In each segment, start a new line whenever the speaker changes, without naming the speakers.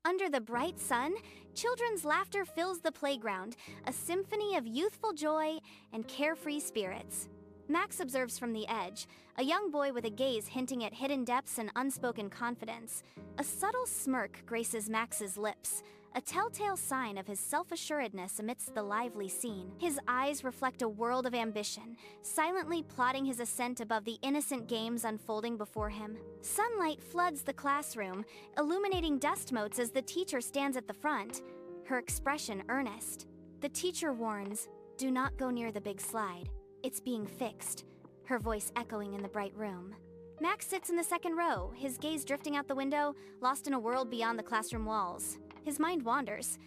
Under the bright sun, children's laughter fills the playground, a symphony of youthful joy and carefree spirits. Max observes from the edge, a young boy with a gaze hinting at hidden depths and unspoken confidence. A subtle smirk graces Max's lips, a telltale sign of his self-assuredness amidst the lively scene. His eyes reflect a world of ambition, silently plotting his ascent above the innocent games unfolding before him. Sunlight floods the classroom, illuminating dust motes as the teacher stands at the front, her expression earnest. The teacher warns, "Do not go near the big slide. It's being fixed," her voice echoing in the bright room. Max sits in the second row, his gaze drifting out the window, lost in a world beyond the classroom walls. His mind wanders,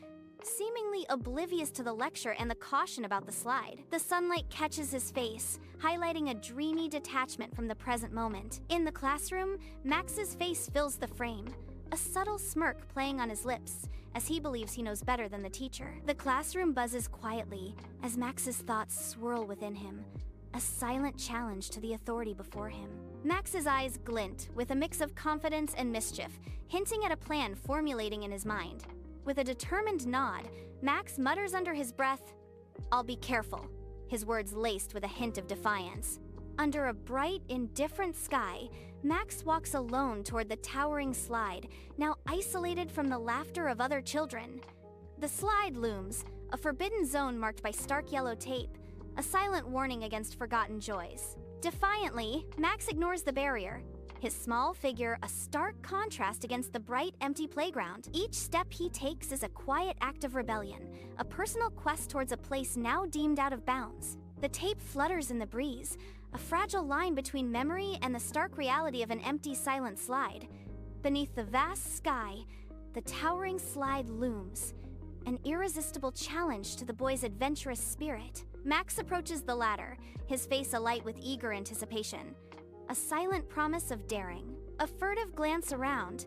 seemingly oblivious to the lecture and the caution about the slide. The sunlight catches his face, highlighting a dreamy detachment from the present moment. In the classroom, Max's face fills the frame, a subtle smirk playing on his lips, as he believes he knows better than the teacher. The classroom buzzes quietly as Max's thoughts swirl within him, a silent challenge to the authority before him. Max's eyes glint with a mix of confidence and mischief, hinting at a plan formulating in his mind. With a determined nod, Max mutters under his breath, "I'll be careful," his words laced with a hint of defiance. Under a bright, indifferent sky, Max walks alone toward the towering slide, now isolated from the laughter of other children. The slide looms, a forbidden zone marked by stark yellow tape, a silent warning against forgotten joys. Defiantly, Max ignores the barrier, his small figure a stark contrast against the bright, empty playground. Each step he takes is a quiet act of rebellion, a personal quest towards a place now deemed out of bounds. The tape flutters in the breeze, a fragile line between memory and the stark reality of an empty, silent slide. Beneath the vast sky, the towering slide looms, an irresistible challenge to the boy's adventurous spirit. Max approaches the ladder, his face alight with eager anticipation. A silent promise of daring, a furtive glance around,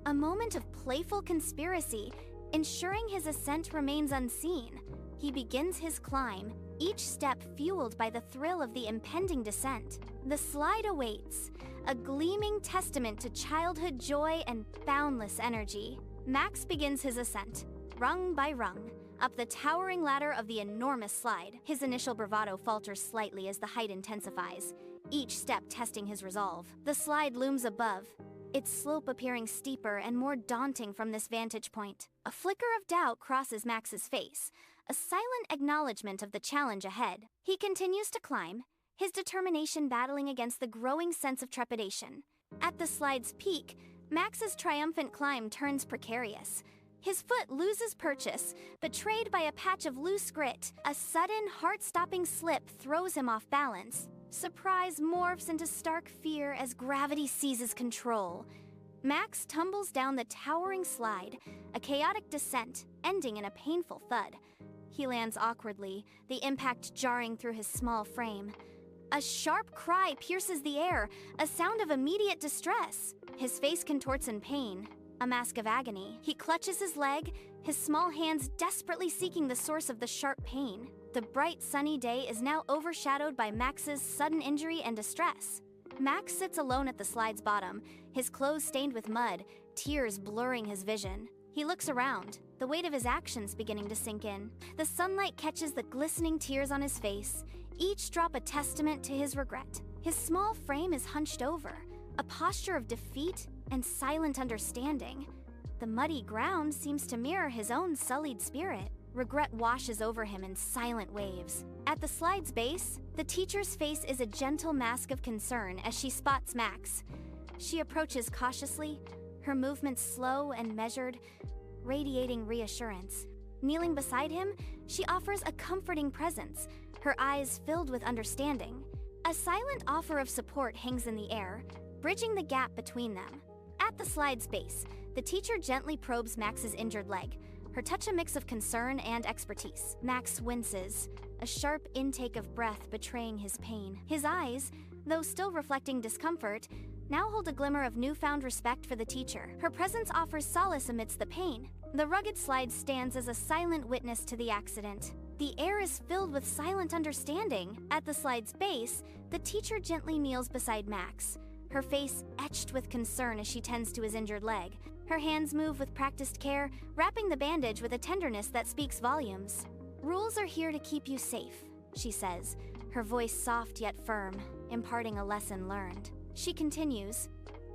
a moment of playful conspiracy, ensuring his ascent remains unseen. He begins his climb, each step fueled by the thrill of the impending descent. The slide awaits, a gleaming testament to childhood joy and boundless energy. Max begins his ascent, rung by rung, up the towering ladder of the enormous slide. His initial bravado falters slightly as the height intensifies, each step testing his resolve. The slide looms above, its slope appearing steeper and more daunting from this vantage point. A flicker of doubt crosses Max's face, a silent acknowledgement of the challenge ahead. He continues to climb, his determination battling against the growing sense of trepidation. At the slide's peak, Max's triumphant climb turns precarious. His foot loses purchase, betrayed by a patch of loose grit. A sudden, heart-stopping slip throws him off balance. Surprise morphs into stark fear as gravity seizes control. Max tumbles down the towering slide, a chaotic descent, ending in a painful thud. He lands awkwardly, the impact jarring through his small frame. A sharp cry pierces the air, a sound of immediate distress. His face contorts in pain, a mask of agony. He clutches his leg, his small hands desperately seeking the source of the sharp pain. The bright, sunny day is now overshadowed by Max's sudden injury and distress. Max sits alone at the slide's bottom, his clothes stained with mud, tears blurring his vision. He looks around, the weight of his actions beginning to sink in. The sunlight catches the glistening tears on his face, each drop a testament to his regret. His small frame is hunched over, a posture of defeat and silent understanding. The muddy ground seems to mirror his own sullied spirit. Regret washes over him in silent waves. At the slide's base, the teacher's face is a gentle mask of concern as she spots Max. She approaches cautiously, her movements slow and measured, radiating reassurance. Kneeling beside him, she offers a comforting presence, her eyes filled with understanding. A silent offer of support hangs in the air, bridging the gap between them. At the slide's base, the teacher gently probes Max's injured leg, her touch a mix of concern and expertise. Max winces, a sharp intake of breath betraying his pain. His eyes, though still reflecting discomfort, now hold a glimmer of newfound respect for the teacher. Her presence offers solace amidst the pain. The rugged slide stands as a silent witness to the accident. The air is filled with silent understanding. At the slide's base, the teacher gently kneels beside Max, her face etched with concern as she tends to his injured leg. Her hands move with practiced care, wrapping the bandage with a tenderness that speaks volumes. "Rules are here to keep you safe," she says, her voice soft yet firm, imparting a lesson learned. She continues,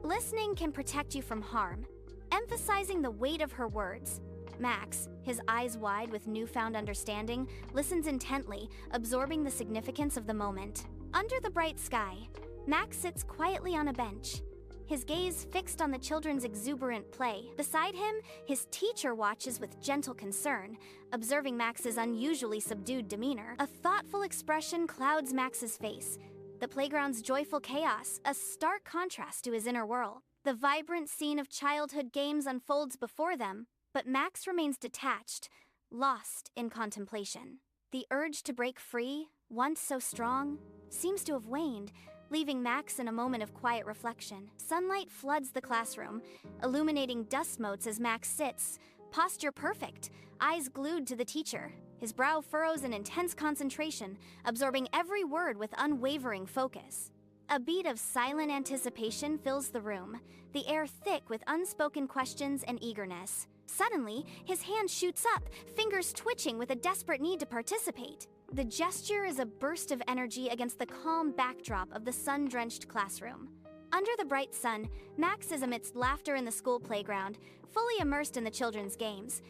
"Listening can protect you from harm," emphasizing the weight of her words. Max, his eyes wide with newfound understanding, listens intently, absorbing the significance of the moment. Under the bright sky, Max sits quietly on a bench, his gaze fixed on the children's exuberant play. Beside him, his teacher watches with gentle concern, observing Max's unusually subdued demeanor. A thoughtful expression clouds Max's face, the playground's joyful chaos, a stark contrast to his inner whirl. The vibrant scene of childhood games unfolds before them, but Max remains detached, lost in contemplation. The urge to break free, once so strong, seems to have waned, leaving Max in a moment of quiet reflection. Sunlight floods the classroom, illuminating dust motes as Max sits, posture perfect, eyes glued to the teacher. His brow furrows in intense concentration, absorbing every word with unwavering focus. A beat of silent anticipation fills the room, the air thick with unspoken questions and eagerness. Suddenly, his hand shoots up, fingers twitching with a desperate need to participate. The gesture is a burst of energy against the calm backdrop of the sun-drenched classroom. Under the bright sun, Max is amidst laughter in the school playground, fully immersed in the children's games.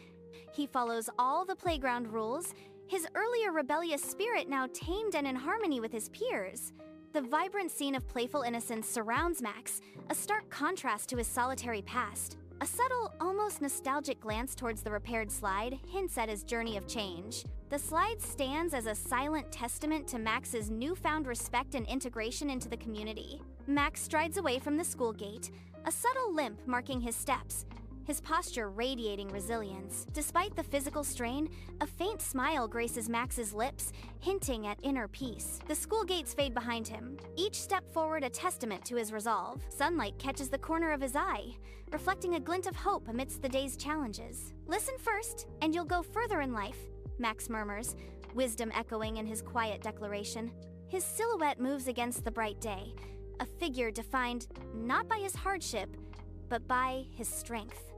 He follows all the playground rules, his earlier rebellious spirit now tamed and in harmony with his peers. The vibrant scene of playful innocence surrounds Max, a stark contrast to his solitary past. A subtle, almost nostalgic glance towards the repaired slide hints at his journey of change. The slide stands as a silent testament to Max's newfound respect and integration into the community. Max strides away from the school gate, a subtle limp marking his steps, his posture radiating resilience. Despite the physical strain, a faint smile graces Max's lips, hinting at inner peace. The school gates fade behind him, each step forward a testament to his resolve. Sunlight catches the corner of his eye, reflecting a glint of hope amidst the day's challenges. "Listen first, and you'll go further in life," Max murmurs, wisdom echoing in his quiet declaration. His silhouette moves against the bright day, a figure defined not by his hardship, but by his strength.